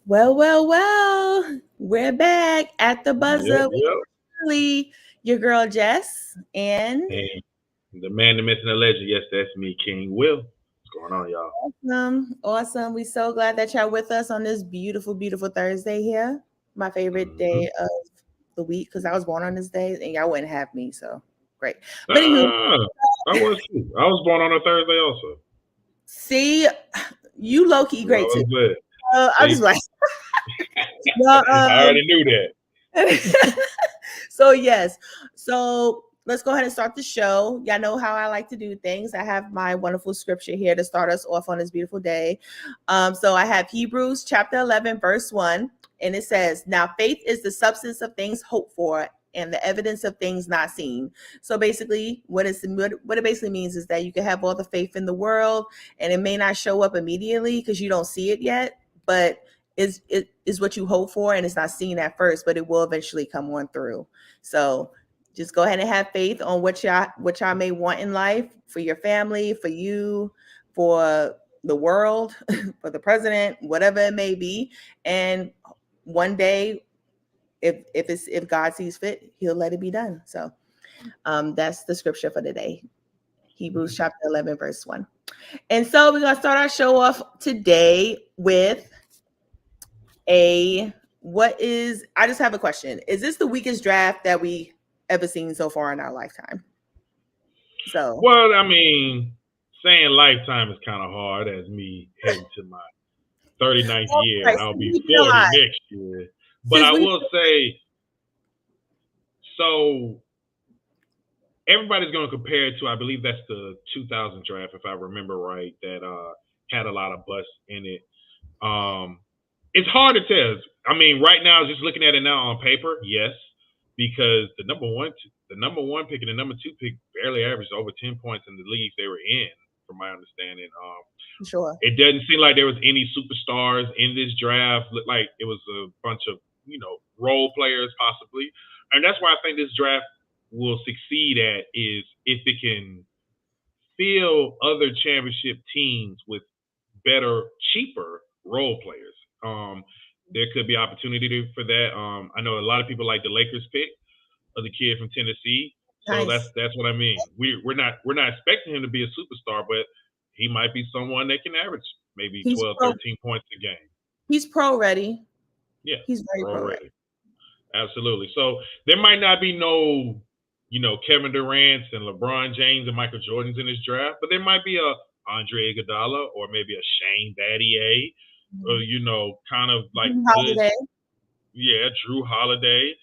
Well. We're back at the Yep, buzzer with yep. Shirley, your girl Jess, and And the man, the myth, and the legend. Yes, that's me, King Will. What's going on, y'all? awesome. We so glad that y'all with us on this beautiful Thursday here. My favorite Mm-hmm. day of the week because I was born on this day and y'all wouldn't have me, so great. But anywho, Ah, I was too. I was born on a Thursday also. see, you low key So I great too. was good. I'm See, just like, well, I already knew that. so yes, so let's go ahead and start the show. Y'all know how I like to do things. I have my wonderful scripture here to start us off on this beautiful day. So I have Hebrews chapter 11 verse 1, and it says, now faith is the substance of things hoped for and the evidence of things not seen. So basically what it basically means is that you can have all the faith in the world and it may not show up immediately because you don't see it yet, but it is what you hope for, and it's not seen at first, but it will eventually come on through. So just go ahead and have faith on what y'all may want in life, for your family, for you, for the world, for the president, whatever it may be. And one day, if God sees fit, He'll let it be done. So that's the scripture for today. Hebrews chapter 11, verse 1. And so we're gonna start our show off today with I just have a question. Is this the weakest draft that we ever seen so far in our lifetime? So Well, I mean, saying lifetime is kind of hard as me heading to my 39th year, right, and I'll since be we've been 40 alive. next year. But Since I we will say, so everybody's going to compare it to, I believe that's the 2000 draft, if I remember right, that had a lot of busts in it. It's hard to tell. I mean, right now, just looking at it now on paper, yes, because the number one pick and the number two pick barely averaged over 10 points in the leagues they were in, from my understanding. sure. It doesn't seem like there was any superstars in this draft. Looked like it was a bunch of role players possibly, and that's why I think this draft will succeed at is if it can fill other championship teams with better, cheaper role players. There could be opportunity for that. I know a lot of people like the Lakers pick of the kid from Tennessee. So Nice. that's what I mean. We're not expecting him to be a superstar, but he might be someone that can average maybe He's 12, pro 13 points a game. he's pro ready. Yeah, He's very pro ready. already. Absolutely. So there might not be no, Kevin Durant and LeBron James and Michael Jordans in this draft, but there might be a Andre Iguodala or maybe a Shane Battier, or kind of like good. Holiday. Yeah, Drew Holiday,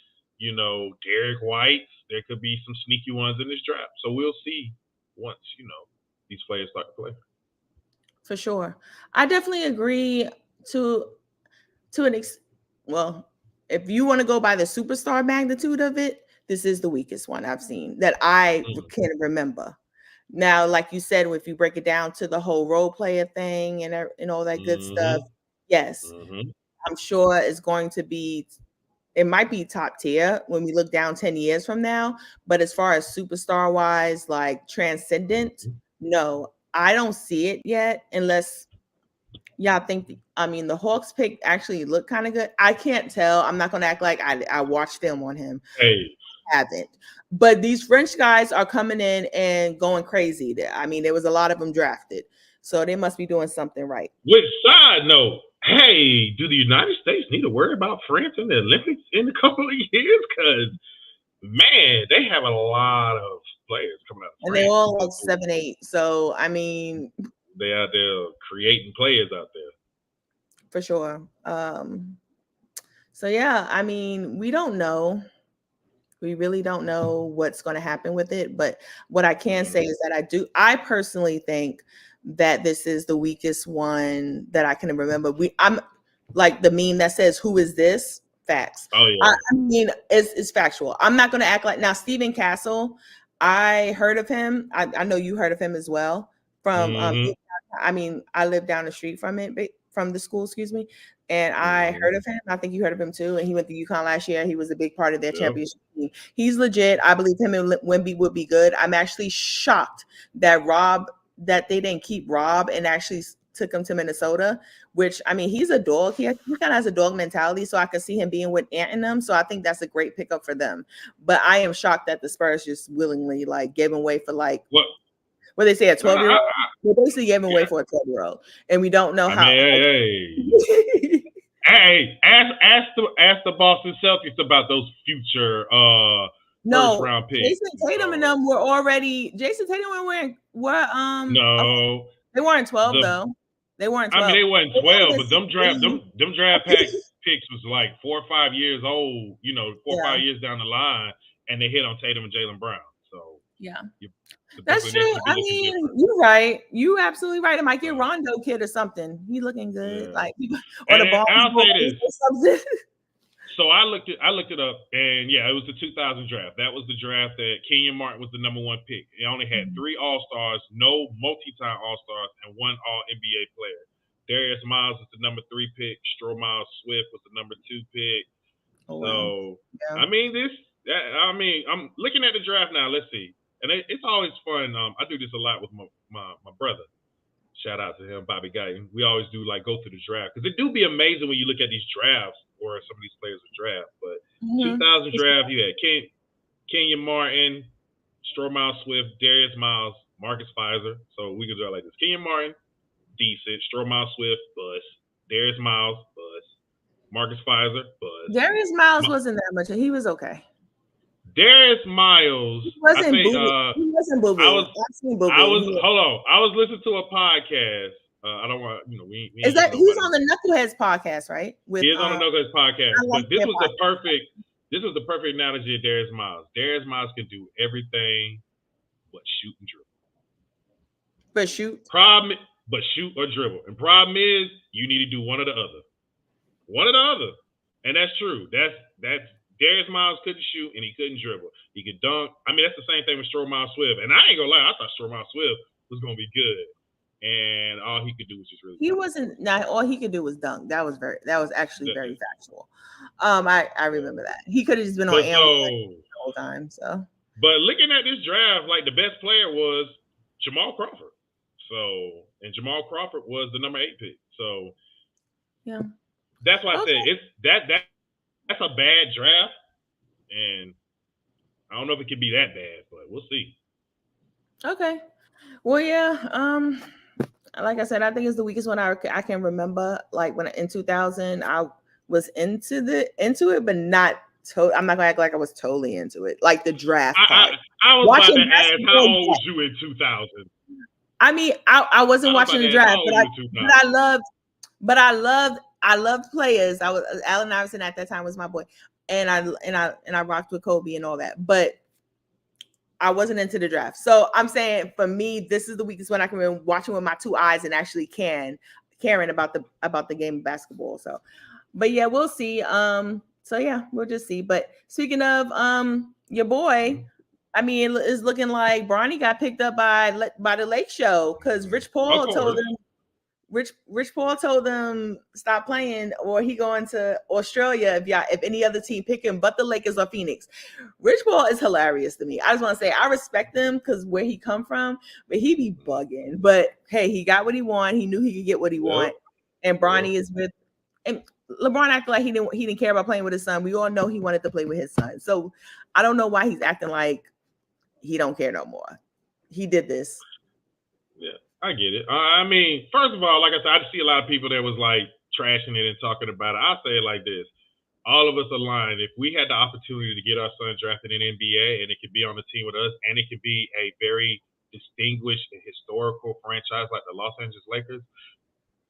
Derek White. There could be some sneaky ones in this draft. So we'll see once, these players start to play. For sure. I definitely agree to an well, if you want to go by the superstar magnitude of it, this is the weakest one I've seen that I Mm-hmm. can remember. Now, like you said, if you break it down to the whole role player thing and all that good stuff, yes, Mm-hmm. I'm sure it's going to be. It might be top tier when we look down 10 years from now. But as far as superstar wise, like transcendent, no, I don't see it yet unless y'all think. I mean, the Hawks pick actually looked kind of good. I can't tell. I'm not going to act like I watched film on him. Hey. Haven't. But these French guys are coming in and going crazy. I mean, there was a lot of them drafted. So they must be doing something right. With side note, hey, do the United States need to worry about France in the Olympics in a couple of years? Because, man, they have a lot of players coming out of And France. they all like 7'8". So, I mean, they out there creating players out there. For sure. So, yeah, I mean, we don't know. We really don't know what's going to happen with it. But what I can say is that I personally think that this is the weakest one that I can remember. I'm like the meme that says, "Who is this?" Facts. Oh yeah. I mean, it's factual. I'm not going to act like now. Stephen Castle, I heard of him. I know you heard of him as well. From I mean, I live down the street from the school. Excuse me. And I heard of him. I think you heard of him too. And he went to UConn last year. He was a big part of their championship team. He's legit. I believe him and Wemby would be good. I'm actually shocked that they didn't keep Rob and actually took him to Minnesota, which I mean, he's a dog. He kind of has a dog mentality, so I could see him being with Ant and them. So I think that's a great pickup for them. But I am shocked that the Spurs just willingly like gave him away for like what they say a 12-year-old. They basically gave him away for a 12-year-old, and we don't know how. Hey, ask the Boston Celtics about those future first round picks. Jason Tatum and them were already. Jason Tatum no, they weren't 12 though. They weren't 12. I mean, they weren't 12, but them draft picks was like 4 or 5 years old. You know, 4 or 5 years down the line, and they hit on Tatum and Jaylen Brown. So yeah. That's true. I mean, you're right. You absolutely right. It might get Rondo kid or something. He looking good, like or the ball. I'll say this. So I looked it up, and yeah, it was the 2000 draft. That was the draft that Kenyon Martin was the number 1 pick. It only had 3 All-Stars, no multi-time All-Stars, and 1 All-NBA player. Darius Miles was the number 3 pick. Stromile Swift was the number 2 pick. I mean, I'm looking at the draft now. Let's see. And it's always fun. I do this a lot with my brother. Shout out to him, Bobby Guyton. We always do like go through the draft because it do be amazing when you look at these drafts or some of these players are draft. But 2000 draft, you had Kenyon Martin, Stromile Swift, Darius Miles, Marcus Fizer. So we can do it like this: Kenyon Martin, decent; Stromile Swift, bust; Darius Miles, bust; Marcus Fizer, bust. Darius Miles wasn't that much. He was okay. Darius Miles. He wasn't boo-boo. He wasn't boo-boo. Hold on. I was listening to a podcast. I don't want is that he's on the Knuckleheads podcast, right? He is on the Knuckleheads podcast. But this was the perfect analogy of Darius Miles. Darius Miles can do everything but shoot and dribble. But shoot or dribble. And problem is you need to do one or the other. One or the other. And that's true. That's Darius Miles couldn't shoot and he couldn't dribble. He could dunk. I mean, that's the same thing with Stromile Swift. And I ain't gonna lie, I thought Stromile Swift was gonna be good. And all he could do was just really. He wasn't. Not all he could do was dunk. That was actually very factual. I remember that he could have just been on the whole time. So. But looking at this draft, like the best player was Jamal Crawford. So and Jamal Crawford was the number 8 pick. So. Yeah. That's why I said it's that's a bad draft, and I don't know if it could be that bad, but we'll see. Okay. Well, yeah. Like I said, I think it's the weakest one I can remember. Like when in 2000, I was into it, but not. I'm not gonna act like I was totally into it. Like the draft part. I was watching about to ask, how old was you in 2000? I mean, I wasn't watching the draft, but I loved players. I was Allen Iverson at that time was my boy, and I rocked with Kobe and all that. But I wasn't into the draft, so I'm saying for me, this is the weakest one I can remember watching with my 2 eyes and actually caring about the game of basketball. So, but yeah, we'll see. So yeah, we'll just see. But speaking of your boy, I mean, it's looking like Bronny got picked up by the Lake Show because Rich Paul told him. Rich Paul told them stop playing or he going to Australia if any other team pick him but the Lakers or Phoenix. Rich Paul is hilarious to me. I just want to say I respect him because where he come from, but he be bugging. But hey, he got what he want. He knew he could get what he want. And Bronny is with and LeBron acted like he didn't care about playing with his son. We all know he wanted to play with his son. So I don't know why he's acting like he don't care no more. He did this. Yeah. I get it. I mean, first of all, like I said, I see a lot of people that was like trashing it and talking about it. I'll say it like this. All of us aligned. If we had the opportunity to get our son drafted in NBA and it could be on the team with us and it could be a very distinguished and historical franchise like the Los Angeles Lakers,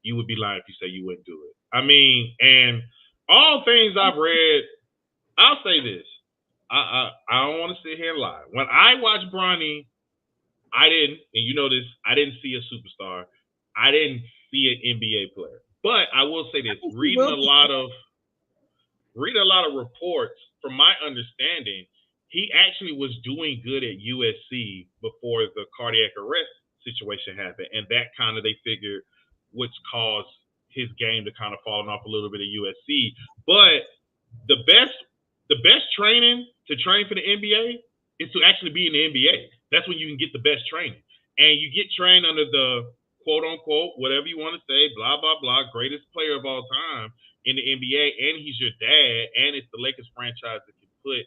you would be lying if you say you wouldn't do it. I mean, and all things I've read, I'll say this. I don't want to sit here and lie. When I watch Bronny, I didn't see a superstar. I didn't see an NBA player. But I will say this: reading a lot of reports, from my understanding, he actually was doing good at USC before the cardiac arrest situation happened, and that kind of they figured which caused his game to kind of falling off a little bit at USC. But the best training to train for the NBA is to actually be in the NBA. That's when you can get the best training. And you get trained under the quote unquote, whatever you want to say, blah blah blah, greatest player of all time in the NBA, and he's your dad, and it's the Lakers franchise that can put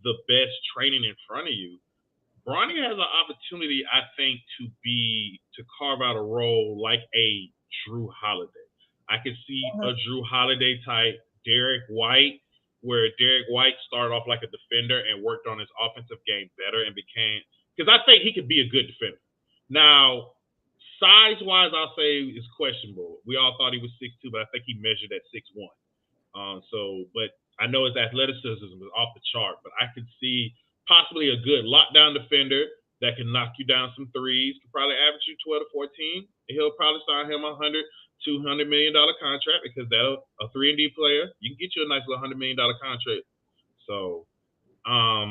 the best training in front of you. Bronny has an opportunity, I think, to carve out a role like a Drew Holiday. I could see a Drew Holiday type Derek White, where Derek White started off like a defender and worked on his offensive game better and became, because I think he could be a good defender. Now, size wise, I'll say is questionable. We all thought he was 6'2", but I think he measured at 6'1". But I know his athleticism was off the chart, but I could see possibly a good lockdown defender that can knock you down some threes, could probably average you 12 to 14. He'll probably sign him $200 million contract, because that'll a 3-and-D player, you can get you a nice little $100 million contract. So I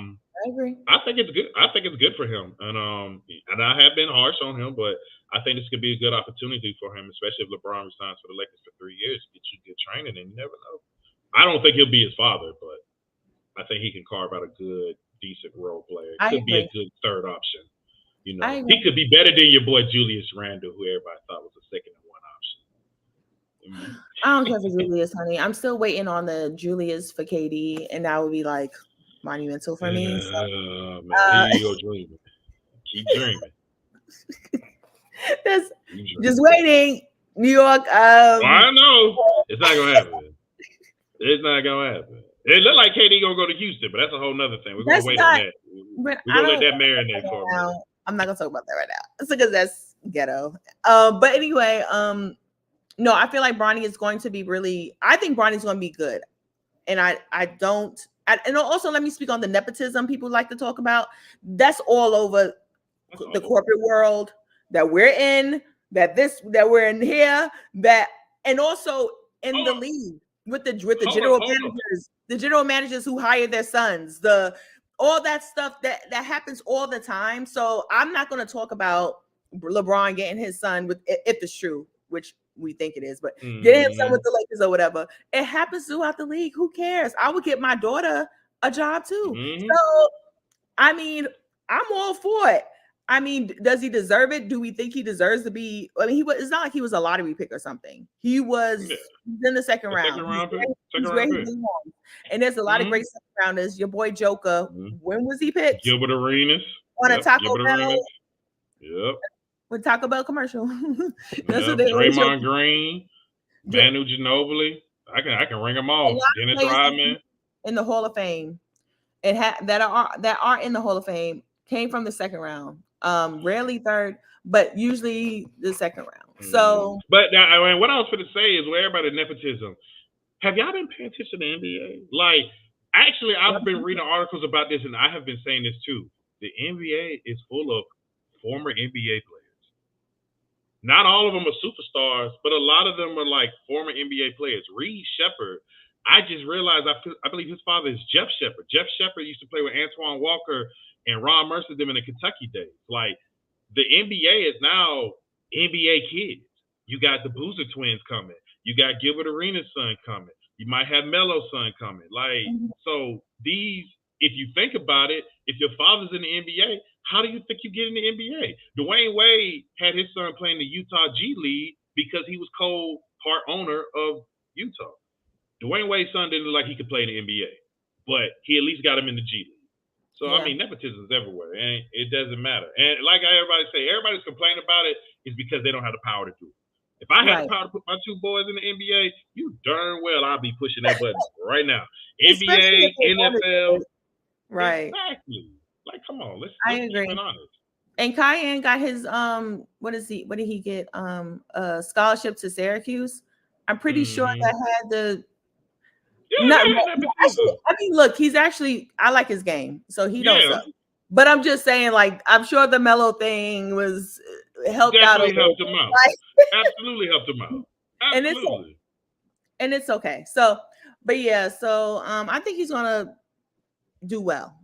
agree. I think it's good. I think it's good for him, and I have been harsh on him, but I think this could be a good opportunity for him, especially if LeBron resigns for the Lakers for 3 years, get you good training, and you never know. I don't think he'll be his father, but I think he can carve out a good, decent role player. Could be a good third option. You know, he could be better than your boy Julius Randle, who everybody thought was a second-and-one option. I don't care for Julius, honey. I'm still waiting on the Julius for KD, and that would be like monumental for me. So, man, here you go dreaming. Keep dreaming. Just waiting, New York. I know it's not gonna happen. It's not gonna happen. It looked like KD gonna go to Houston, but that's a whole nother thing. We're gonna wait on that. We're gonna let that marinate for a minute. I'm not gonna talk about that right now. It's because that's ghetto. But anyway, no, I feel like Bronny is going to be really. I think Bronny's going to be good, and and also let me speak on the nepotism people like to talk about. That's all over the corporate world that we're in. That we're in here. And also in the league with the general managers, the general managers who hire their sons, all that stuff that happens all the time. So I'm not going to talk about LeBron getting his son if it's true, which we think it is, but getting him son with the Lakers or whatever. It happens throughout the league. Who cares? I would get my daughter a job too. So, I mean, I'm all for it. I mean, does he deserve it? Do we think he deserves to be? I mean, it's not like he was a lottery pick or something. He was in the second round. He's where he belongs. And there's a lot of great second rounders. Your boy Joker. When was he picked? Gilbert Arenas. On a Taco Bell. Yep. With Taco Bell commercial. That's what they Draymond Green, Manu Ginobili. I can ring them off. Dennis Rodman in the Hall of Fame, that are in the Hall of Fame came from the second round. Rarely third, but usually the second round. So, but now, what I was going to say is, where everybody nepotism. Have y'all been paying attention to the NBA? Like, actually, I've been reading articles about this, and I have been saying this too. The NBA is full of former NBA players. Not all of them are superstars, but a lot of them are like former NBA players. Reed Shepherd, I just realized I believe his father is Jeff Shepherd. Jeff Shepherd used to play with Antoine Walker and Ron Mercer them in the Kentucky days. Like, the NBA is now NBA kids. You got the Boozer twins coming. You got Gilbert Arenas' son coming. You might have Melo's son coming. Like, so these, if you think about it, if your father's in the NBA, how do you think you get in the NBA? Dwayne Wade had his son playing the Utah G League because he was part owner of Utah. Dwayne Wade's son didn't look like he could play in the NBA, but he at least got him in the G League. So, I mean, nepotism is everywhere, and it doesn't matter. And like everybody's complaining about it is because they don't have the power to do it. If I had the power to put my two boys in the NBA, you darn well I'll be pushing that button right now. NBA, NFL. Right. Exactly. Like, come on, let's agree. Keep it honest. And Cayenne got his what did he get? A scholarship to Syracuse. I'm pretty sure that had the I mean, look, I like his game, so he knows stuff. But I'm just saying, like, I'm sure the Melo thing was helped Definitely out. Helped him out. Absolutely helped him out. Absolutely. And it's okay. So, but yeah, so I think he's gonna do well.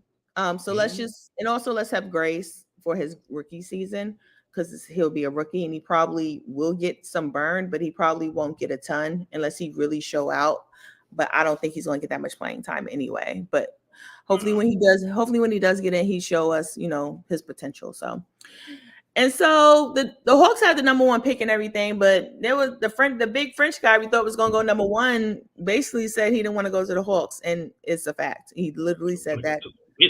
So let's have grace for his rookie season, because he'll be a rookie and he probably will get some burn, but he probably won't get a ton unless he really show out. But I don't think he's going to get that much playing time anyway. But hopefully when he does get in, he show us, his potential. So And so the Hawks had the number one pick and everything, but there was the big French guy we thought was gonna go number one basically said he didn't want to go to the Hawks, and it's a fact. He literally said that.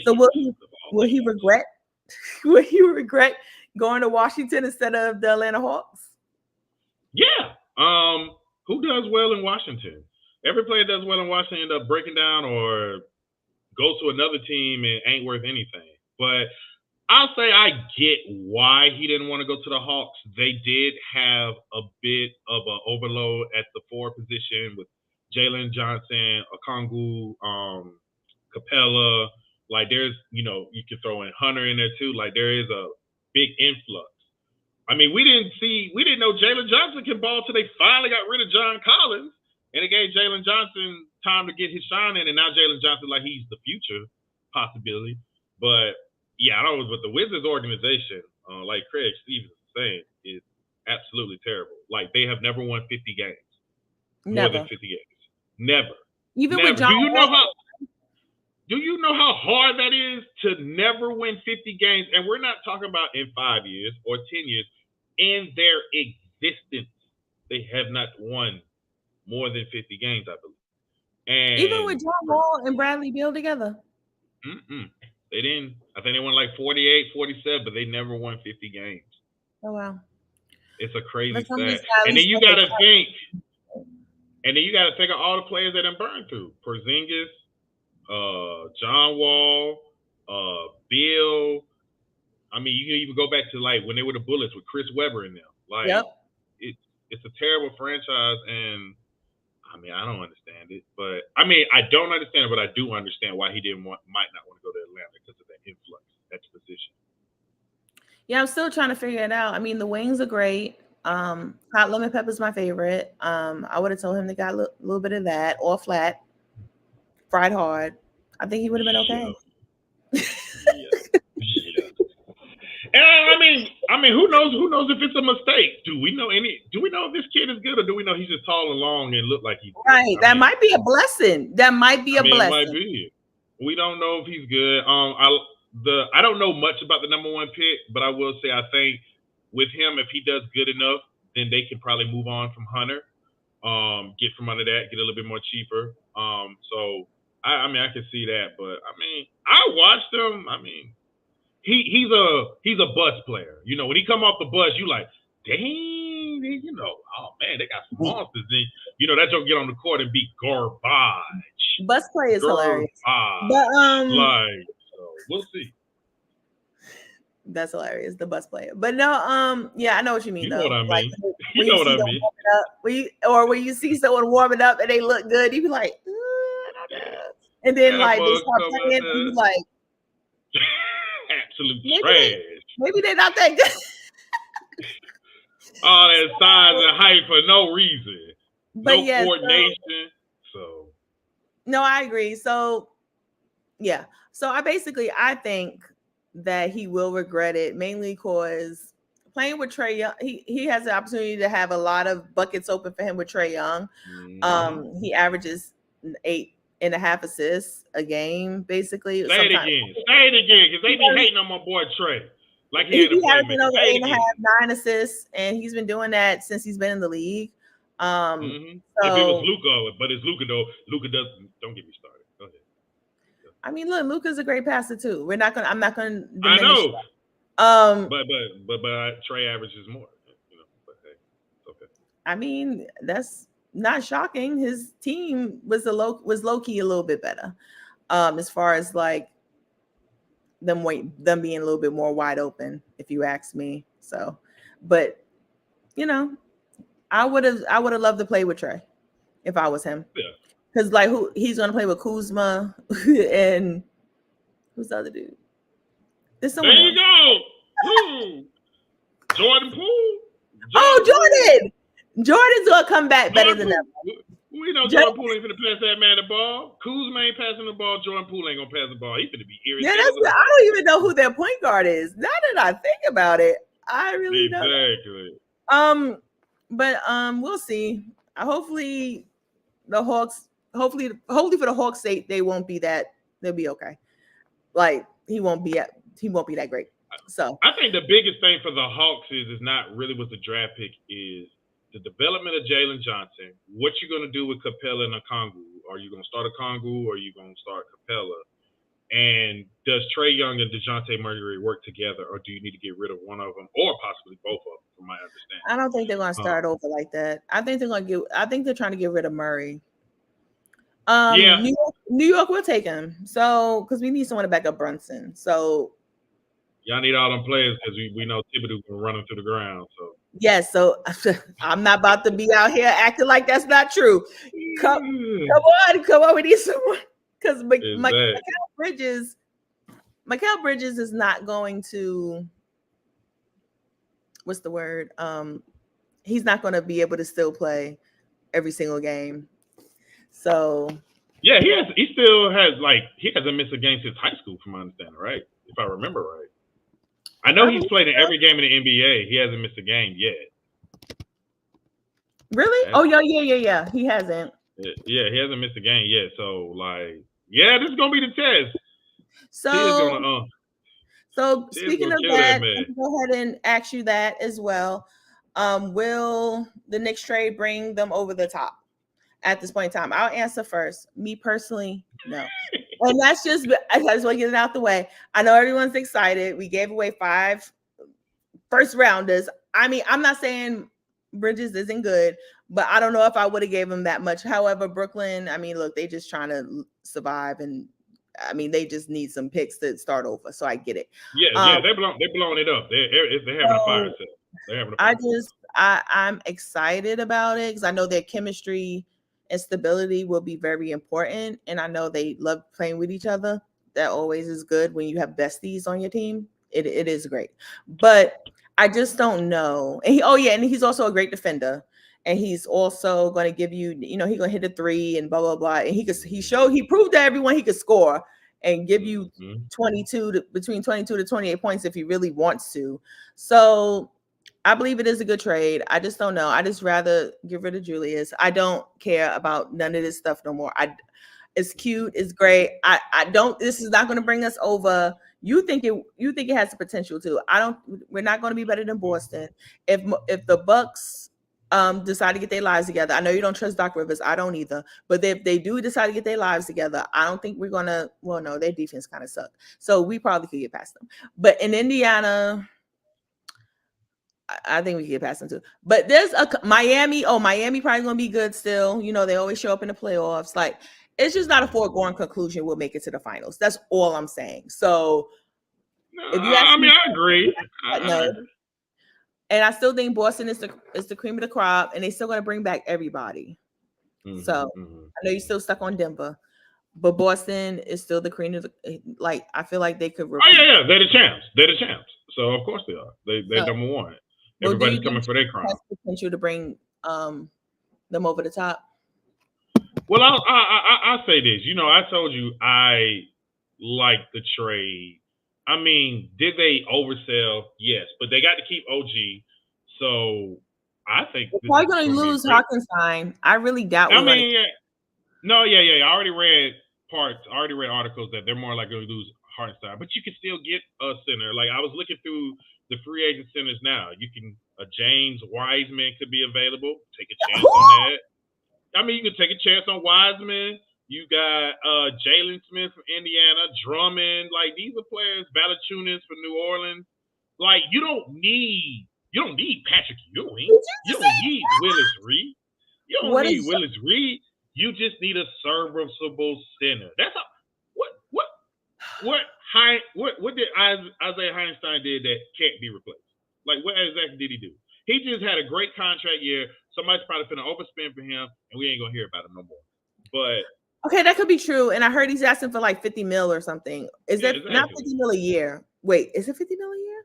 So will he regret will he regret going to Washington instead of the Atlanta Hawks? Yeah. Who does well in Washington? Every player does well in Washington end up breaking down or goes to another team and ain't worth anything. But I'll say I get why he didn't want to go to the Hawks. They did have a bit of an overload at the forward position with Jalen Johnson, Okongwu, Capella. Like there's, you can throw in Hunter in there too. Like there is a big influx. I mean, we didn't know Jalen Johnson can ball till they finally got rid of John Collins, and it gave Jalen Johnson time to get his shine in, and now Jalen Johnson, like he's the future possibility. But yeah, I don't know, but the Wizards organization, like Craig Stevens is saying, is absolutely terrible. Like they have never won 50 games, more than 50 games, never. Even never. with John, do you know how hard that is to never win 50 games? And we're not talking about in 5 years or 10 years. In their existence, they have not won more than 50 games, I believe. And even with John Wall and Bradley Beal together, they didn't. I think they won like 48, 47, but they never won 50 games. Oh wow, it's a crazy stat. And then you got to think. And then you got to think of all the players that have burned through: Porzingis, John Wall, Bill. I mean, you can even go back to like when they were the Bullets with Chris Webber in them. Like, it's a terrible franchise, and I mean, I don't understand it. But I mean, I don't understand it, but I do understand why he might not want to go to Atlanta because of that influx at the position. Yeah, I'm still trying to figure it out. I mean, the wings are great. Hot lemon pepper is my favorite. I would have told him to got a little bit of that, or flat, fried hard. I think he would have been okay. And I mean, who knows? Who knows if it's a mistake? Do we know if this kid is good, or do we know he's just tall and long and look like he's good? Right? That might be a blessing. That might be a blessing. It might be. We don't know if he's good. I don't know much about the number one pick, but I will say I think with him, if he does good enough, then they can probably move on from Hunter, get from under that, get a little bit more cheaper. So I can see that, but I mean, I watched him. I mean, he's a bus player. You know, when he come off the bus, you like, dang, oh man, they got some monsters. Then that joke get on the court and be garbage. Bus play is hilarious. But so we'll see. That's hilarious, the bus player. But no, yeah, I know what you mean. You know what I mean. Like, you know what I mean. When you see someone warming up and they look good, you be like, I don't know. And then like they start playing, and you like, absolute trash. Maybe they're not that good. All that size and height for no reason. But no coordination. So no, I agree. So yeah. So I think that he will regret it, mainly because playing with Trae Young, he has the opportunity to have a lot of buckets open for him with Trae Young. He averages 8.5 assists a game, basically. Say it again, because they be hating on my boy Trae. Like he had been over 8.5, 9 assists, and he's been doing that since he's been in the league. So, if it was Luka, but it's Luka though. Luka doesn't. Don't get me started. Go ahead. I mean, look, Luka's a great passer too. I'm not gonna. I know. That. But Trae averages more. But hey, it's okay. I mean, that's not shocking. His team was low key a little bit better, as far as like them being a little bit more wide open, if you ask me. So, but I would have loved to play with Trae if I was him. Yeah. Because like he's gonna play with Kuzma and who's the other dude? There's someone there you else. Go. Jordan Poole. Jordan. Jordan's gonna come back better than ever. We know Jordan Poole ain't gonna pass that man the ball. Kuzma ain't passing the ball. Jordan Poole ain't gonna pass the ball. He's gonna be irritated. Yeah, I don't even know who their point guard is. Now that I think about it, I really don't. Exactly. But we'll see. Hopefully the Hawks. Hopefully for the Hawks' sake, they won't be that. They'll be okay. Like he won't be that great. So I think the biggest thing for the Hawks is not really with the draft pick is the development of Jalen Johnson. What you're going to do with Capella and Okongwu? Are you going to start Okongwu or are you going to start Capella? And does Trey Young and DeJounte Murray work together, or do you need to get rid of one of them, or possibly both of them? From my I understanding, don't think they're gonna start over like that. I think they're trying to get rid of Murray. yeah, New York will take him. So because we need someone to back up Brunson. So y'all need all them players because we know Thibodeau can run them to the ground. So yes, so I'm not about to be out here acting like that's not true. Come, come on, we need someone because Bridges, Mikal Bridges is not going to. What's the word? He's not going to be able to still play every single game. So yeah, he still has he hasn't missed a game since high school, from my understanding, right? If I remember right. I know he's played in every game in the NBA. He hasn't missed a game yet. Really? Oh yeah. He hasn't. Yeah, he hasn't missed a game yet. So this is gonna be the test. So speaking of that, let me go ahead and ask you that as well. Will the Knicks trade bring them over the top at this point in time? I'll answer first. Me personally, no. And that's I just want to get it out the way. I know everyone's excited. We gave away 5 first rounders. I mean, I'm not saying Bridges isn't good, but I don't know if I would have gave him that much. However, Brooklyn, I mean, look, they just trying to survive, and I mean, they just need some picks to start over. So I get it. Yeah, they're blowing it up. They're having a fire sale. They're having a fire I'm excited about it because I know their chemistry and stability will be very important, and I know they love playing with each other. That always is good when you have besties on your team. It is great, but I just don't know. And and he's also a great defender, and he's also going to give you, he's going to hit a 3 and blah blah blah. And he proved to everyone he could score and give you between 22 to 28 points if he really wants to. So I believe it is a good trade. I just don't know. I just rather get rid of Julius. I don't care about none of this stuff no more. It's cute. It's great. I don't. This is not going to bring us over. You think it has the potential to. I don't. We're not going to be better than Boston. If the Bucks decide to get their lives together, I know you don't trust Doc Rivers. I don't either. But if they do decide to get their lives together, I don't think we're gonna. Well, no, their defense kind of sucked. So we probably could get past them. But in Indiana, I think we can get past them too. But there's a Miami. Oh, Miami probably gonna be good still. They always show up in the playoffs. It's just not a foregone conclusion we'll make it to the finals. That's all I'm saying. So if you ask me, I agree. And I still think Boston is the cream of the crop, and they're still gonna bring back everybody. So I know you're still stuck on Denver, but Boston is still the cream of the I feel like they could repeat. Oh yeah, they're the champs. They're the champs. So of course they are. They're number one. Everybody's coming for their crown. Has potential to bring them over the top. Well, I'll say this. I told you I like the trade. I mean, did they oversell? Yes, but they got to keep OG. So I think they're probably going to lose Hartenstein. I really doubt. I mean, I already read parts. I already read articles that they're more likely to lose Hartenstein, but you can still get a center. I was looking through the free agent centers now. You can James Wiseman could be available. Take a chance on that. I mean, you can take a chance on Wiseman. You got Jalen Smith from Indiana, Drummond. These are players. Valanciunas for New Orleans. You don't need Patrick Ewing. You don't need Willis Reed. You don't need Willis Reed. You just need a serviceable center. That's what did Isaiah Hartenstein did that can't be replaced? What exactly did he do? He just had a great contract year. Somebody's probably finna overspend for him, and we ain't gonna hear about him no more. But okay, that could be true. And I heard he's asking for $50 million or something. Is that not $50 million a year? Wait, is it $50 million a year?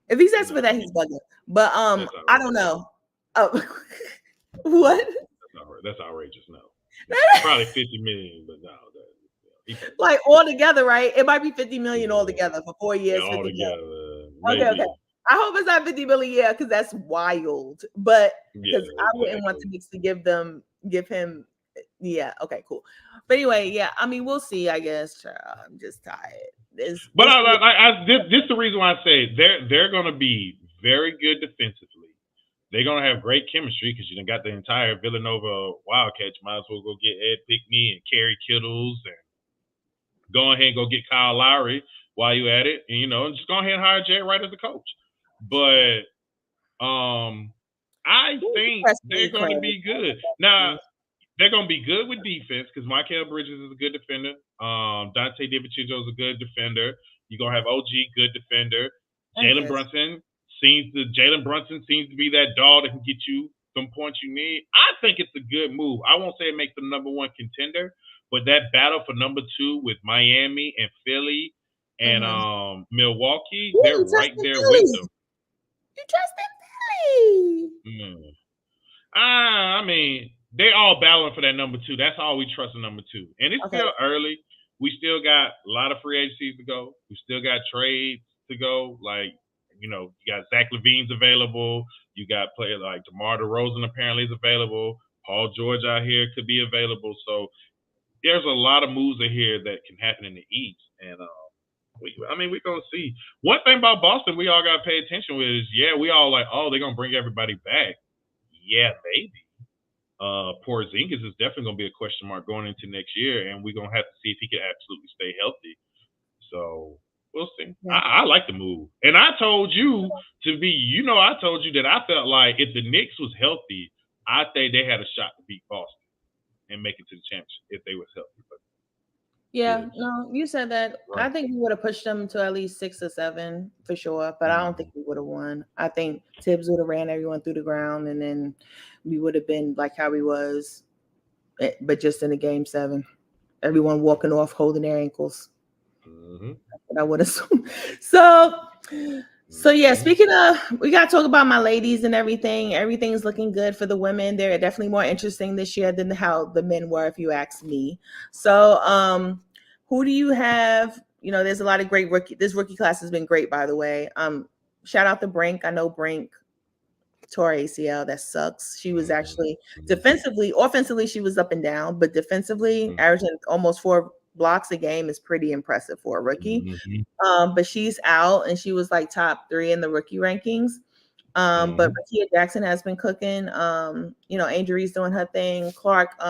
If he's asking for that, he's bugging. But I don't know. What? That's outrageous. No, probably $50 million, but no. Altogether, right? It might be $50 million altogether for 4 years. Yeah, altogether. Okay. I hope it's not $50 million a year because that's wild. But because I wouldn't want the Knicks to give him. Yeah. Okay. Cool. But anyway, yeah. I mean, we'll see. I guess I'm just tired. But this year. this is the reason why I say they're going to be very good defensively. They're going to have great chemistry because you done got the entire Villanova Wildcats. Might as well go get Ed Pickney and Kerry Kittles and go ahead and go get Kyle Lowry while you at it, and just go ahead and hire Jay Wright as the coach. But I think Press me, they're going to Craig. be good. Now they're going to be good with defense because Michael Bridges is a good defender. Dante DiVincenzo is a good defender. You're gonna have OG, good defender. Jalen Brunson seems to be that dog that can get you some points you need. I think it's a good move. I won't say it makes them number one contender, but that battle for number two with Miami and Philly and Milwaukee, Ooh, they're you right trust in there with Philly. them. You trust in Philly. Mm. I mean, they all battling for that number two. That's all we trust in number two. And it's Okay. still early. We still got a lot of free agencies to go. We still got trades to go. Like, you got Zach LaVine's available. You got players like DeMar DeRozan apparently is available. Paul George out here could be available. So there's a lot of moves in here that can happen in the East. And we're going to see. One thing about Boston we all got to pay attention with is, we all like, oh, they're going to bring everybody back. Yeah, maybe. Porzingis is definitely going to be a question mark going into next year, and we're going to have to see if he can absolutely stay healthy. So we'll see. Yeah. I like the move, and I told you I told you that I felt like if the Knicks was healthy, I think they had a shot to beat Boston and make it to the championship if they was healthy. But no, you said that. Right. I think we would have pushed them to at least 6 or 7 for sure, but I don't think we would have won. I think Tibbs would have ran everyone through the ground, and then we would have been like how we was, but just in the game 7, everyone walking off holding their ankles. That's what I would assume. So yeah, speaking of, we got to talk about my ladies and everything. Everything's looking good for the women. They're definitely more interesting this year than how the men were, if you ask me. So, who do you have? There's a lot of great this rookie class has been great, by the way. Shout out to Brink. I know Brink tore ACL. That sucks. She was actually defensively, offensively, she was up and down, but defensively, averaging almost 4 blocks a game is pretty impressive for a rookie. But she's out, and she was like top 3 in the rookie rankings. But Rakia Jackson has been cooking. Angel Reese doing her thing. Clark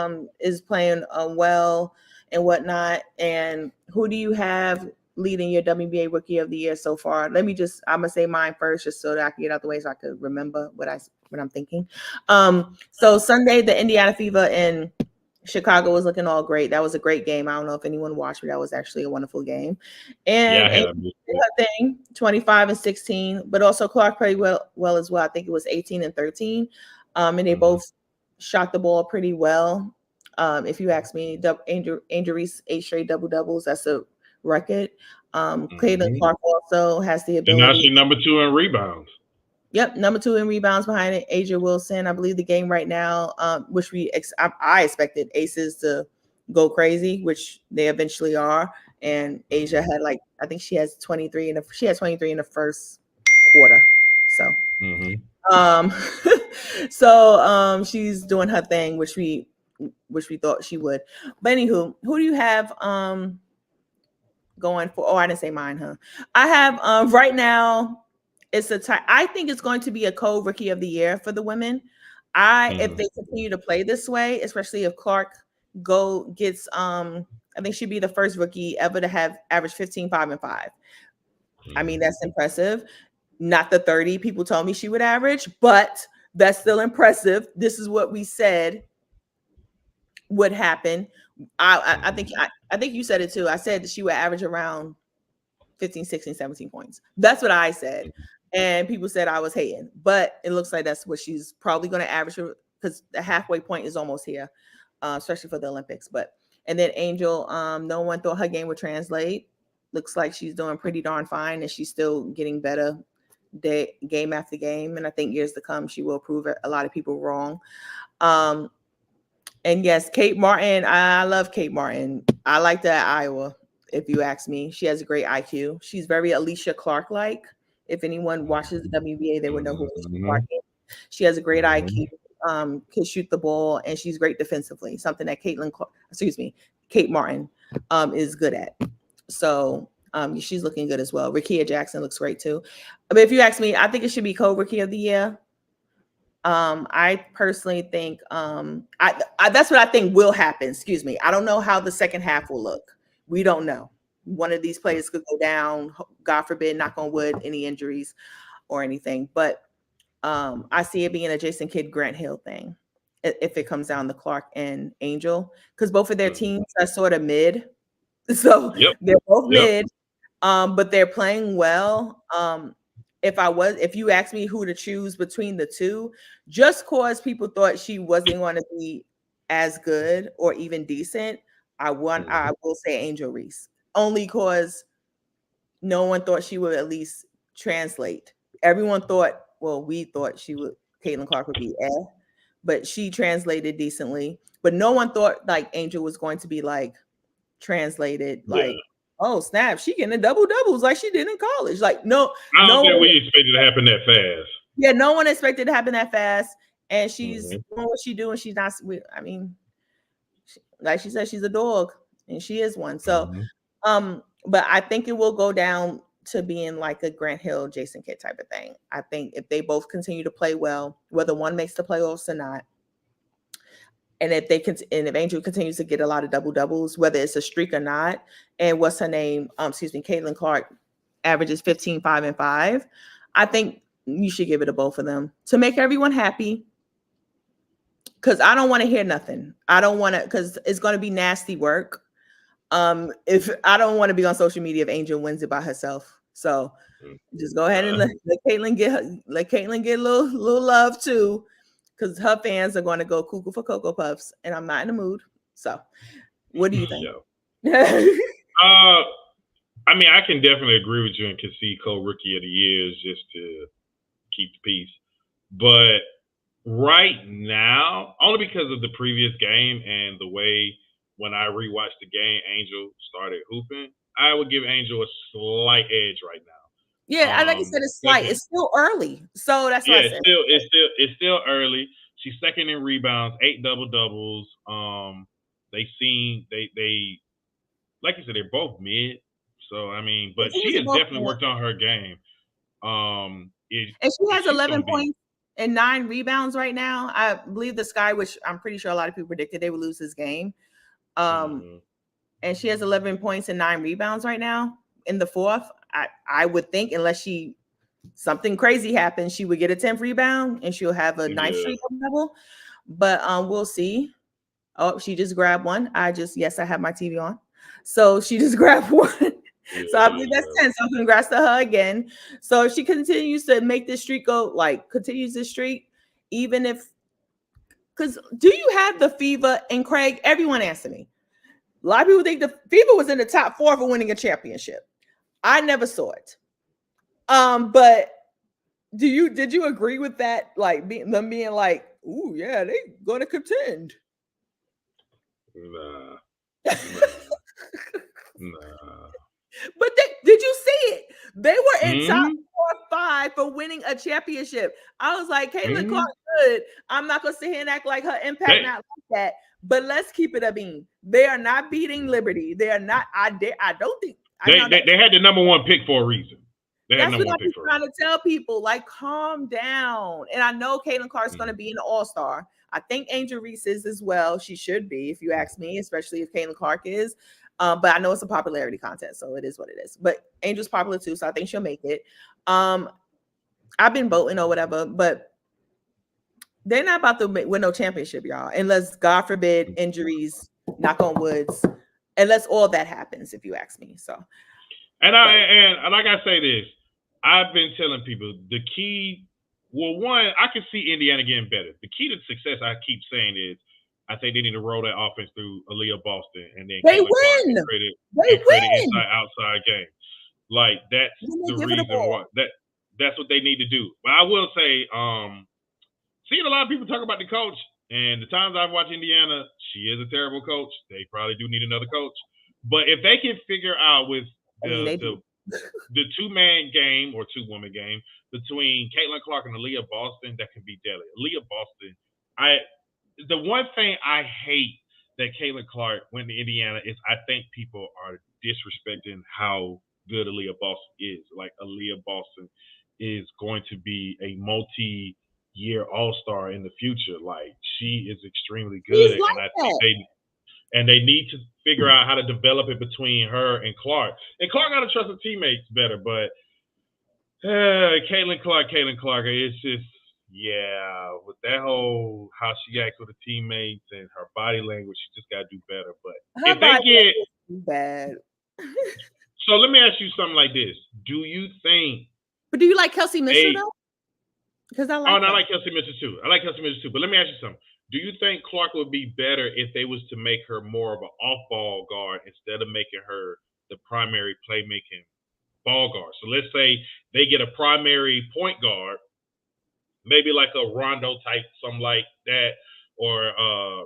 is playing well and whatnot. And who do you have leading your WNBA Rookie of the Year so far? I'm gonna say mine first, just so that I can get out the way, so I could remember what I'm thinking. So Sunday, the Indiana Fever in Chicago was looking all great. That was a great game. I don't know if anyone watched, but that was actually a wonderful game. And I her thing, 25 and 16, but also Clark played well as well. I think it was 18 and 13. And they both shot the ball pretty well. If you ask me, Angel Reese 8 straight double doubles. That's a record. Caitlin Clark also has the ability. And now she's number 2 in rebounds. Yep, number 2 in rebounds behind it, Asia Wilson. I believe the game right now, which I expected Aces to go crazy, which they eventually are. And Asia had I think she has 23 in the first quarter. So, she's doing her thing, which we thought she would. But anywho, who do you have going for? Oh, I didn't say mine, huh? I have right now. It's I think it's going to be a co-rookie of the year for the women. If they continue to play this way, especially if Clark gets I think she'd be the first rookie ever to have averaged 15, 5, and 5. I mean, that's impressive. Not the 30 people told me she would average, but that's still impressive. This is what we said would happen. I think you said it too. I said that she would average around 15, 16, 17 points. That's what I said. And people said I was hating, but it looks like that's what she's probably going to average, because the halfway point is almost here, especially for the Olympics. And then Angel, no one thought her game would translate. Looks like she's doing pretty darn fine, and she's still getting better game after game. And I think years to come, she will prove a lot of people wrong. And yes, Kate Martin. I love Kate Martin. I like that at Iowa. If you ask me, she has a great IQ. She's very Alicia Clark-like. If anyone watches the WNBA, they would know who Alicia Clark is. She has a great IQ, can shoot the ball, and she's great defensively. Something that Kate Martin is good at. So She's looking good as well. Rakia Jackson looks great too. But if you ask me, I think it should be co-rookie of the year. I personally think I that's what I think will happen. Excuse me. I don't know how the second half will look. We don't know. One of these players could go down. God forbid, knock on wood, any injuries or anything. But I see it being a Jason Kidd Grant Hill thing if it comes down to Clark and Angel, because both of their teams are sort of mid. So Yep. they're both Yep. mid, but they're playing well. If you ask me who to choose between the two, just cause people thought she wasn't going to be as good or even decent, I will say Angel Reese, only cause no one thought she would at least translate. Everyone thought, well, we thought Caitlin Clark would be but she translated decently. But no one thought like Angel was going to be like translated Yeah. like, oh snap, she getting double doubles like she did in college. Like no I don't think one, we expected it to happen that fast. yeah, no one expected it to happen that fast. And she's Mm-hmm. doing what she doing. She's not. I mean, like she said, she's a dog, and she is one. So, but I think it will go down to being like a Grant Hill, Jason Kidd type of thing. I think if they both continue to play well, whether one makes the playoffs or not, and if and if Angel continues to get a lot of double doubles, whether it's a streak or not, and what's her name? Caitlin Clark averages 15, 5, and 5. I think you should give it to both of them to make everyone happy. Because I don't want to hear nothing. I don't want to, because it's going to be nasty work. If I don't want to be on social media if Angel wins it by herself. So just go ahead and let Caitlin get a little love too, because her fans are going to go cuckoo for Cocoa Puffs, and I'm not in the mood. So, what do you think? I mean, I can definitely agree with you and concede co-rookie of the year is just to keep the peace. But right now, only because of the previous game and the way when I rewatched the game, Angel started hooping, I would give Angel a slight edge right now. Yeah, I like you said, it's slight. It's still early, so that's what I said. It's still early. She's second in rebounds, 8 double doubles. They like you said, they're both mid. So I mean, but she has definitely worked on her game. And she has 11 points and 9 rebounds right now. I believe the Sky, which I'm pretty sure a lot of people predicted they would lose this game. And she has 11 points and 9 rebounds right now in the fourth. I would think, unless something crazy happens, she would get a 10th rebound and she'll have a nice streak level. But we'll see. Oh, she just grabbed one. I have my TV on. So she just grabbed one. So I believe that's 10. So congrats to her again. So if she continues to make this streak continues this streak, even if, because do you have the fever? And Craig, everyone answer me. A lot of people think the fever was in the top 4 for winning a championship. I never saw it. But did you agree with that? Like them being like, ooh, yeah, they gonna contend. Nah. Nah. But did you see it? They were in top 4 or 5 for winning a championship. I was like, Caitlin Clark good. I'm not gonna sit here and act like her impact not like that. But let's keep it a bean. They are not beating Liberty. They are not. I don't think they had the number 1 pick for a reason. That's what I've been trying to tell people. Like, calm down. And I know Caitlin Clark's going to be an all-star. I think Angel Reese is as well. She should be, if you ask me, especially if Caitlin Clark is. But I know it's a popularity contest, so it is what it is. But Angel's popular too, so I think she'll make it. I've been voting or whatever, but they're not about to win no championship, y'all, unless, God forbid, injuries, knock on woods, unless all that happens, if you ask me. So, and like I say this, I've been telling people the key. Well, one, I can see Indiana getting better. The key to success, I keep saying, is I think they need to roll that offense through Aaliyah Boston, and then they win. They create an inside-outside game. Like that's the reason why that's what they need to do. But I will say, seeing a lot of people talk about the coach, and the times I've watched Indiana, she is a terrible coach. They probably do need another coach. But if they can figure out with the 2-man game or 2-woman game between Caitlin Clark and Aaliyah Boston, that can be deadly. Aaliyah Boston, the one thing I hate that Caitlin Clark went to Indiana is I think people are disrespecting how good Aaliyah Boston is. Like Aaliyah Boston is going to be a multi-year All-Star in the future. Like she is extremely good, He's and like I think that. they need to figure out how to develop it between her and Clark. And Clark got to trust her teammates better, but Caitlin Clark, it's just yeah, with that whole how she acts with her teammates and her body language, she just got to do better. But Her if they body get is bad. so, let me ask you something like this: do you think But do you like Kelsey Mitchell a though? Because I oh, like and I her. like Kelsey Mitchell too. I like Kelsey Mitchell too. But let me ask you something: do you think Clark would be better if they was to make her more of an off-ball guard instead of making her the primary playmaking ball guard? So let's say they get a primary point guard, maybe like a Rondo type, something like that, or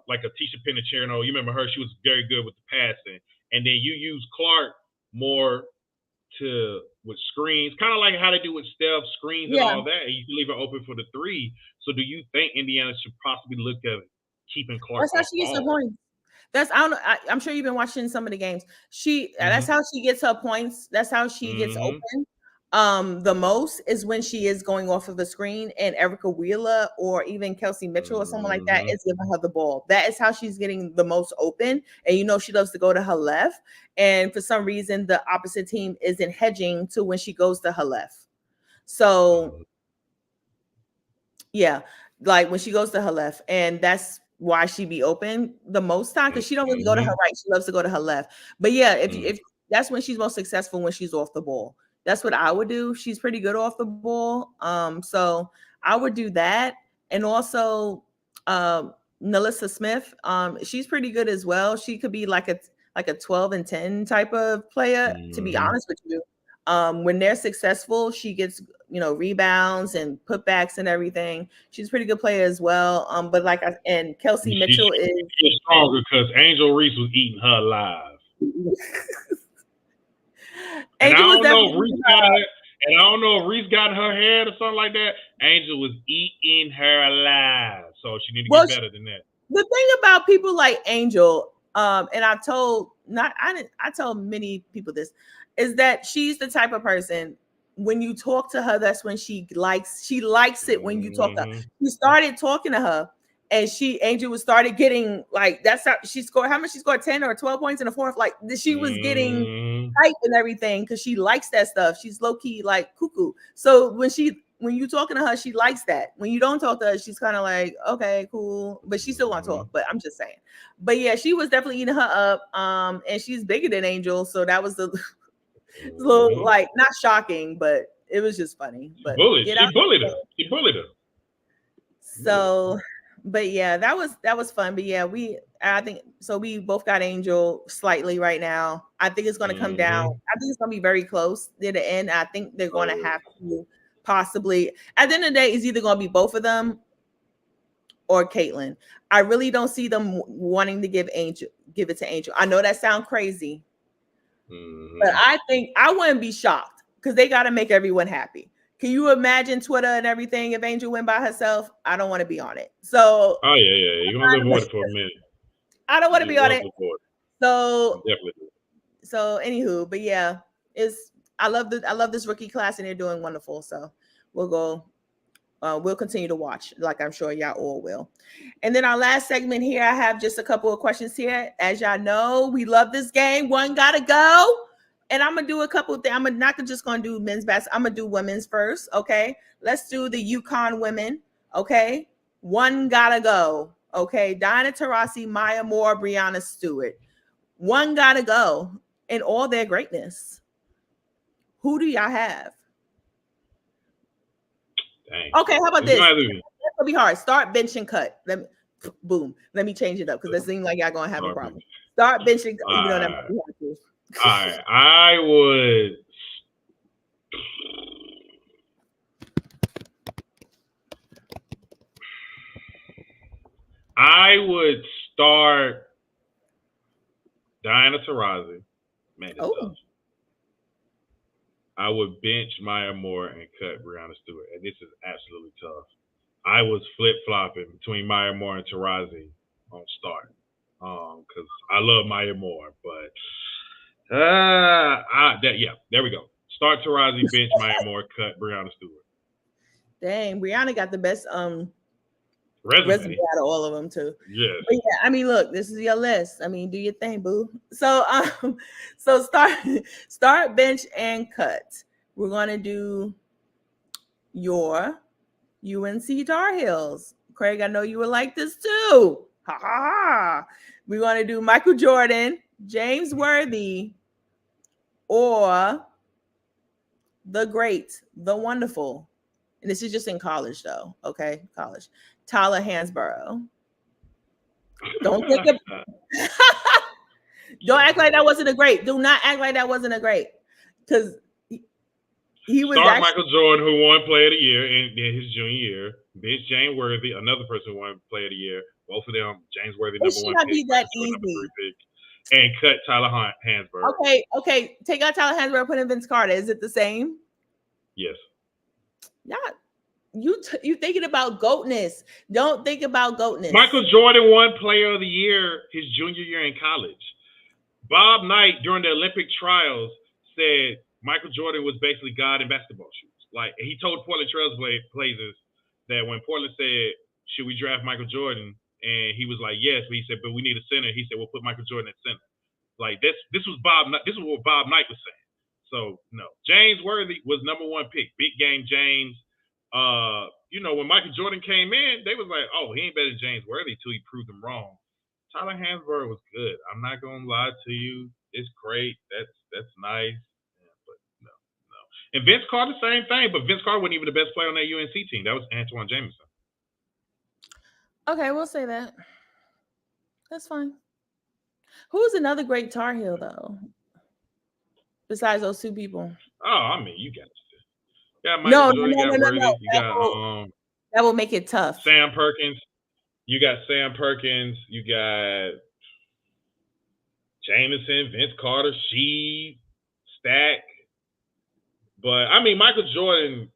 like a Tisha Penicherno. You remember her? She was very good with the passing, and then you use Clark more to with screens, kind of like how they do with Steph screens and Yeah. all that, and you can leave it open for the three. So, do you think Indiana should possibly look at keeping Clark That's how off she gets her ball? points. That's I don't know. I'm sure you've been watching some of the games. That's Mm-hmm. how she gets her points. That's how she gets Mm-hmm. open. The most is when she is going off of the screen and Erica Wheeler or even Kelsey Mitchell or someone like that Mm-hmm. is giving her the ball. That is how she's getting the most open. And she loves to go to her left. And for some reason, the opposite team isn't hedging to when she goes to her left. So yeah, like when she goes to her left, and that's why she be open the most time because she don't really go to her Mm-hmm. right. She loves to go to her left. But yeah, Mm-hmm. if that's when she's most successful when she's off the ball. That's what I would do. She's pretty good off the ball. So I would do that, and also Nalissa Smith. She's pretty good as well. She could be like a 12 and 10 type of player. To be Mm-hmm. honest with you, when they're successful, she gets rebounds and putbacks and everything. She's a pretty good player as well. But and Kelsey Mitchell is She gets stronger because Angel Reese was eating her alive. And I Angel was don't know if definitely Reese got her, and I don't know if Reese got in her head or something like that. Angel was eating her alive, so she need to well. get better than that. The thing about people like Angel, and I told many people this, is that she's the type of person when you talk to her, that's when she likes it when you talk to her. Mm-hmm. You started talking to her, and Angel was started getting like that's how she scored. How much she scored 10 or 12 points in the fourth? Like she was getting Mm-hmm. hype and everything because she likes that stuff. She's low key like cuckoo. So when you talking to her, she likes that. When you don't talk to her, she's kind of like, okay, cool, but she still want to talk. But I'm just saying. But yeah, she was definitely eating her up. And she's bigger than Angel, so that was the little Mm-hmm. like not shocking, but it was just funny. But get out. She bullied her. She bullied her. Bullied So, but yeah, that was fun. But yeah, I think so. We both got Angel slightly right now. I think it's going her. to come down. Mm-hmm. I think it's going to be very close near the end. I think they're going Oh to yeah. have to possibly at the end of the day, it's either going to be both of them or Caitlyn. I really don't see them wanting to give it to Angel. I know that sounds crazy, but Mm-hmm. I think I wouldn't be shocked because they got to make everyone happy. Can you imagine Twitter and everything if Angel went by herself? I don't want to be on it. So Oh yeah, yeah. You're gonna have to avoid it for a minute. I don't want to You're be gonna on have it. to avoid it. So Definitely. anywho, but yeah, it's I love this rookie class and they're doing wonderful. So we'll go we'll continue to watch, like I'm sure y'all all will. And then our last segment here, I have just a couple of questions here. As y'all know, we love this game. One gotta go. And I'm gonna do a couple of things. I'm not just gonna do men's basketball. I'm gonna do women's first. Okay. Let's do the UConn women. Okay. One gotta go. Okay. Diana Taurasi, Maya Moore, Brianna Stewart. One gotta go in all their greatness. Who do y'all have? Dang. Okay, how about It's this? gonna have to be That's gonna be hard. Start, bench, and cut. Boom. Let me change it up because it seems like y'all gonna have a garbage. problem. Start, bench, and All even though that might right. be hard too. All right. I would start Diana Taurasi. Man, it's tough. Oh, I would bench Maya Moore and cut Brianna Stewart, and this is absolutely tough. I was flip flopping between Maya Moore and Taurasi on start, because I love Maya Moore, but There we go. Start Tarazi, bench Maya Moore, cut Brianna Stewart. Dang, Brianna got the best resume Resume. out of all of them too. Yes. But yeah, I mean, look, this is your list. I mean, do your thing, boo. So so start, bench, and cut. We're gonna do your UNC Tar Heels. Craig, I know you would like this too. Ha ha ha. We're gonna do Michael Jordan, James Worthy, or the great, the wonderful. And this is just in college, though. Okay, college. Tyler Hansborough. Don't think of, don't act like that wasn't a great. Do not act like that wasn't a great, because he was Start actually, Michael Jordan, who won Player of the Year in his junior year. Bench James Worthy, another person who won Player of the Year. Both of them, James Worthy, it number should one not pick, be that Michael Jordan, number easy. 3 pick. And cut Tyler Hansborough. Okay. Take out Tyler Hansborough, put in Vince Carter. Is it the same? Yes. Yeah. You thinking about goatness. Don't think about goatness. Michael Jordan won Player of the Year his junior year in college. Bob Knight, during the Olympic trials, said Michael Jordan was basically God in basketball shoes. Like, he told Portland Trail Blazers that when Portland said, should we draft Michael Jordan? And he was like, yes. But he said, but we need a center. He said, we'll put Michael Jordan at center. Like, this was what Bob Knight was saying. So, no. James Worthy was number 1 pick. Big game James. When Michael Jordan came in, they was like, oh, he ain't better than James Worthy till he proved them wrong. Tyler Hansborough was good. I'm not gonna lie to you. It's great. That's nice. Yeah, but no. And Vince Carter, same thing, but Vince Carter wasn't even the best player on that UNC team. That was Antoine Jameson. Okay, we'll say that. That's fine. Who's another great Tar Heel though? Besides those 2 people. Oh, I mean, you got Michael Jordan, you got Worthy, no. you got That will make it tough. Sam Perkins. You got Sam Perkins. You got Jameson, Vince Carter, Sheed, Stack. But, I mean, Michael Jordan,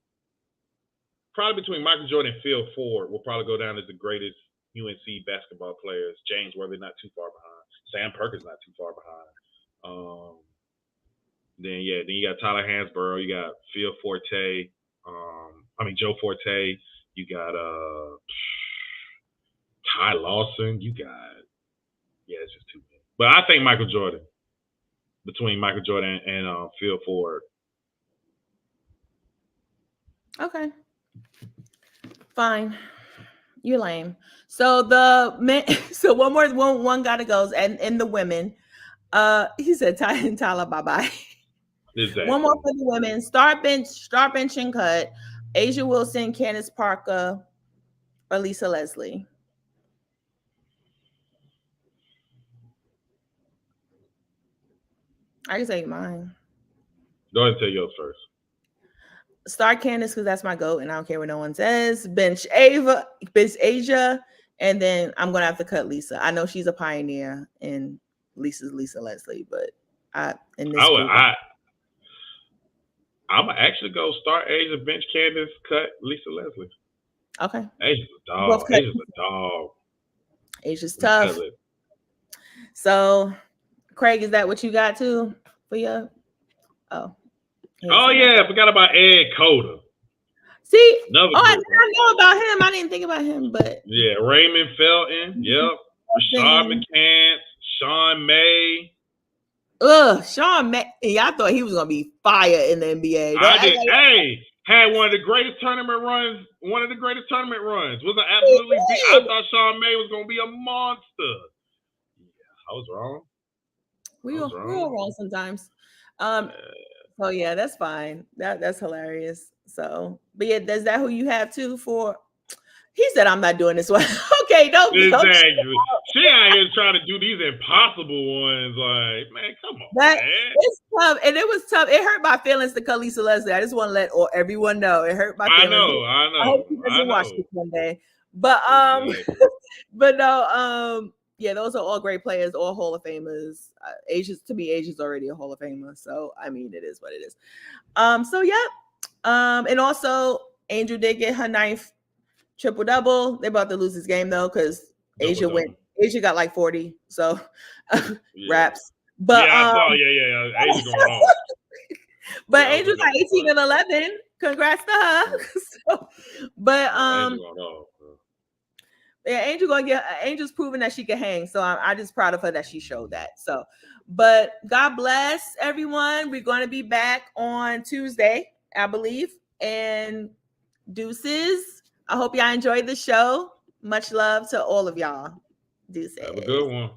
probably between Michael Jordan and Phil Ford, will probably go down as the greatest UNC basketball players. James Worthy not too far behind. Sam Perkins not too far behind. Then you got Tyler Hansborough. You got Phil Forte. Joe Forte. You got Ty Lawson. You got it's just too many. But I think Michael Jordan. Between Michael Jordan and Phil Ford. Okay. Fine. You're lame. So the men. So one gotta go, and in the women. He said Ty and Tyler, bye. Exactly. One more for the women. Start bench and cut. Asia Wilson, Candace Parker, or Lisa Leslie. I can say mine. Go ahead and tell yours first. Start Candace because that's my goat, and I don't care what no one says. Bench Asia, and then I'm gonna have to cut Lisa. I know she's a pioneer, and Lisa's Lisa Leslie, but I'm gonna actually go start Asia, bench Candace, cut Lisa Leslie. Okay. Asia's a dog. Asia's a dog. Asia's tough. So, Craig, is that what you got too for your? Oh yeah, I forgot about Ed Coda. See, I know about him. I didn't think about him, but yeah, Raymond Felton. Yep. Rashad McCants, Sean May. Sean May. I thought he was gonna be fire in the NBA. Had one of the greatest tournament runs. Was an absolutely. I thought Sean May was gonna be a monster. Yeah, I was wrong. We were wrong sometimes. So yeah, that's fine. That's hilarious. So, but yeah, is that who you have too for? He said, "I'm not doing this one." Okay, don't. Exactly. She out here trying to do these impossible ones. Like, man, come on. It's tough, and it was tough. It hurt my feelings to cut Lisa Leslie. I just want to let everyone know it hurt my feelings. I know. I hope he doesn't watch this one day. But but no, yeah, those are all great players, all Hall of Famers. Asia's already a Hall of Famer, so I mean, it is what it is. So yeah, and also Angel did get her 9th triple-double. They're about to lose this game though because Asia went. Asia got like 40. So raps. But Yeah, I saw. Yeah. Angel going off. but Yeah, that was a Angel's good like one. 18 and 11. Congrats to her. So, but Angel going off. yeah, Angel's proven that she can hang. So I'm just proud of her that she showed that. So, but God bless everyone. We're going to be back on Tuesday, I believe. And deuces. I hope y'all enjoyed the show. Much love to all of y'all. Deuces. Have a good one.